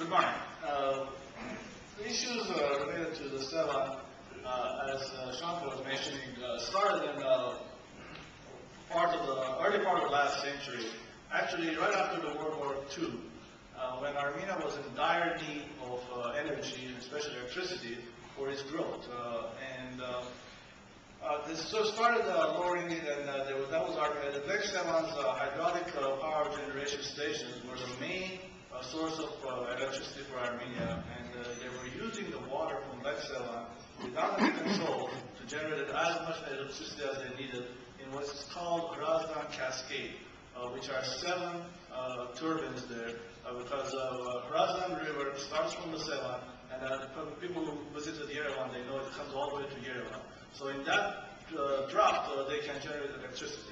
Good morning. The issues related to the Sevan, as Shankar was mentioning, started in early part of last century, actually right after the World War II, when Armenia was in dire need of energy, and especially electricity, for its growth. So started lowering it, and that was the Lake Sevan's hydraulic power generation stations were the main source of electricity for Armenia, and they were using the water from Lake Sevan without any control to generate as much electricity as they needed in what's called Razdan Cascade, which are 7 turbines there, because Razdan River starts from the Sevan, and people who visited Yerevan, they know it comes all the way to Yerevan. So in that drop, they can generate electricity.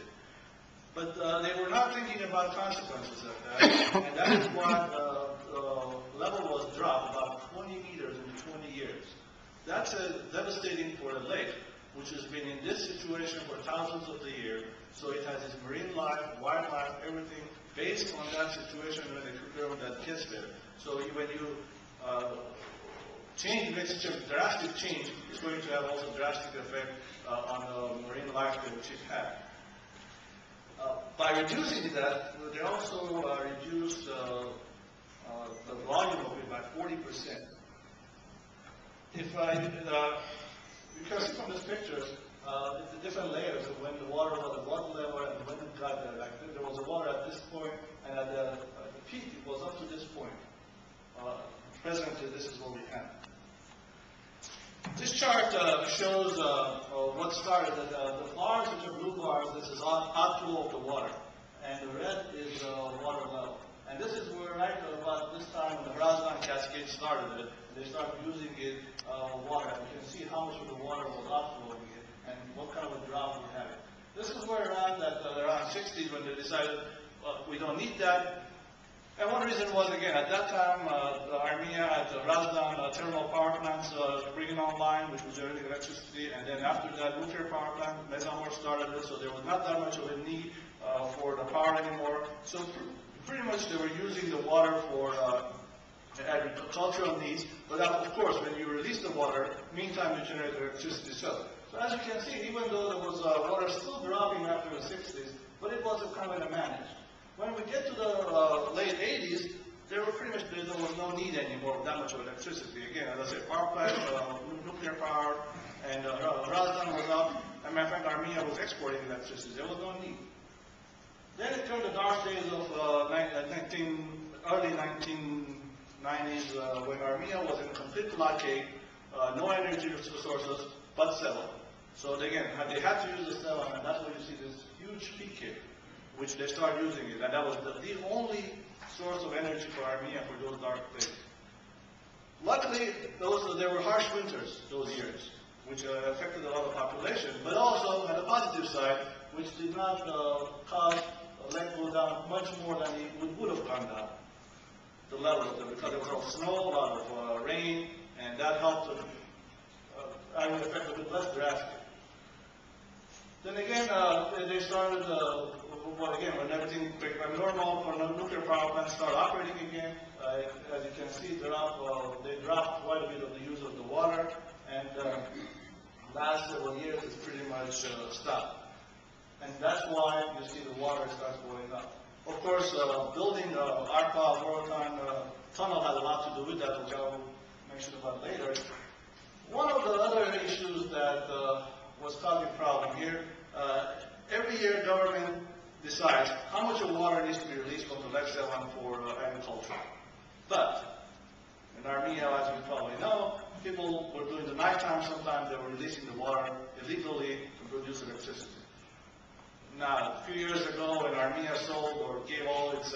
But they were not thinking about consequences of that, and that is why the level was dropped about 20 meters in 20 years. That's devastating for the lake, which has been in this situation for thousands of the years. So it has its marine life, wildlife, everything based on that situation when that gets there. So when you change, makes such a drastic change, it's going to have also drastic effect on the marine life which it had. By reducing that, they also reduced the volume of it by 40%. You can see from this picture the different layers of when the water was at what level and when it got there. Like there was a water at this point, and at the peak it was up to this point. Presently, this is what we have. This chart shows what started. The bars, which are blue bars, this is outflow of the water, and the red is water level. And this is where, right about this time, when the Razdan Cascade started, they started using it water. And you can see how much of the water was outflowing it, and what kind of a drop we had. This is where around 60s when they decided we don't need that. And one reason was, again, at that time, Armenia had the Razdan thermal power plants bringing online, which was generating electricity, and then after that, nuclear power plant, Mezamor started it, so there was not that much of a need for the power anymore. So pretty much they were using the water for agricultural needs, but of course, when you release the water, meantime you generate electricity. So as you can see, even though there was water still dropping after the 60s, but it was kind of managed. When we get to the late 80s, there was no need anymore of that much of electricity. Again, as I said, power plant, nuclear power, and Razdan was up. As a matter of fact, Armenia was exporting electricity. There was no need. Then it came the dark days of early 1990s, when Armenia was in complete blockade, no energy sources but Sevan. So again, they had to use the Sevan, and that's why you see this huge peak here, which they started using it, and that was the only source of energy for Armenia for those dark days. Luckily, there were harsh winters those years, which affected a lot of population, but also on the positive side, which did not cause the lake go down much more than it would have gone down, the level of it, because there was a lot of snow, a lot of rain, and that helped to affect a bit less drastic. Then again, they started, when everything became normal, when the nuclear power plants started operating again, as you can see, they dropped quite a bit of the use of the water, and last several years it's pretty much stopped. And that's why you see the water starts going up. Of course, building ARPA Borakan tunnel had a lot to do with that, which I will mention about later. One of the other issues that was causing a problem here, every year government decides how much of water needs to be released from the Lake Sevan for agriculture. But in Armenia, as you probably know, people were doing the nighttime sometimes, they were releasing the water illegally to produce electricity. Now, a few years ago, when Armenia sold or gave all its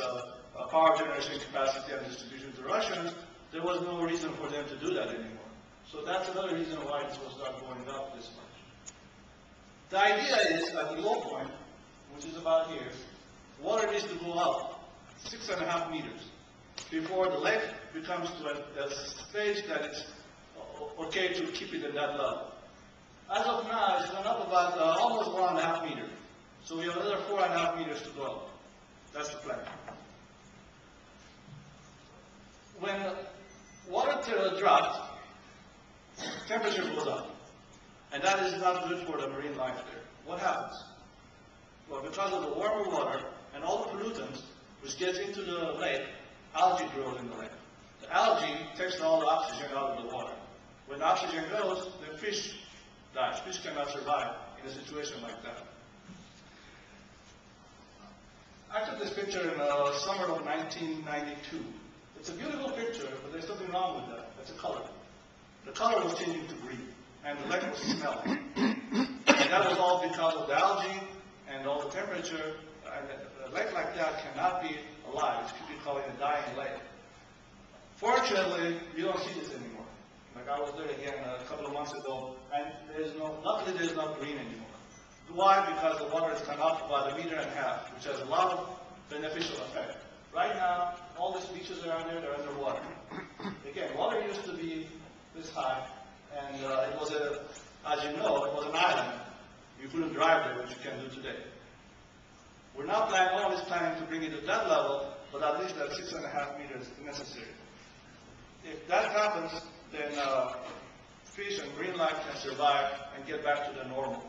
power generation capacity and distribution to Russians, there was no reason for them to do that anymore. So that's another reason why this will start going up this much. The idea is, at the low point, which is about here, water needs to go up 6.5 meters before the lake becomes to a stage that it's okay to keep it at that level. As of now, it's gone up about almost 1.5 meters. So we have another 4.5 meters to go up. That's the plan. When water drops, temperature goes up. And that is not good for the marine life there. What happens? Well, because of the warmer water and all the pollutants which gets into the lake, algae grows in the lake. The algae takes all the oxygen out of the water. When the oxygen goes, the fish dies. Fish cannot survive in a situation like that. I took this picture in the summer of 1992. It's a beautiful picture, but there's something wrong with that. It's a color. The color was changing to green, and the lake was smelling. And that was all because of the algae and all the temperature. And a lake like that cannot be alive. It should be called a dying lake. Fortunately, you don't see this anymore. Like I was there again a couple of months ago, and luckily there's no green anymore. Why? Because the water has come up about 1.5 meters, which has a lot of beneficial effect. Right now, all these beaches around there, they're underwater. Again, water used to be this high, and it was as you know, it was an island. You couldn't drive there, which you can do today. We're now always planning to bring it to that level, but at least that 6.5 meters is necessary. If that happens, then fish and marine life can survive and get back to the normal.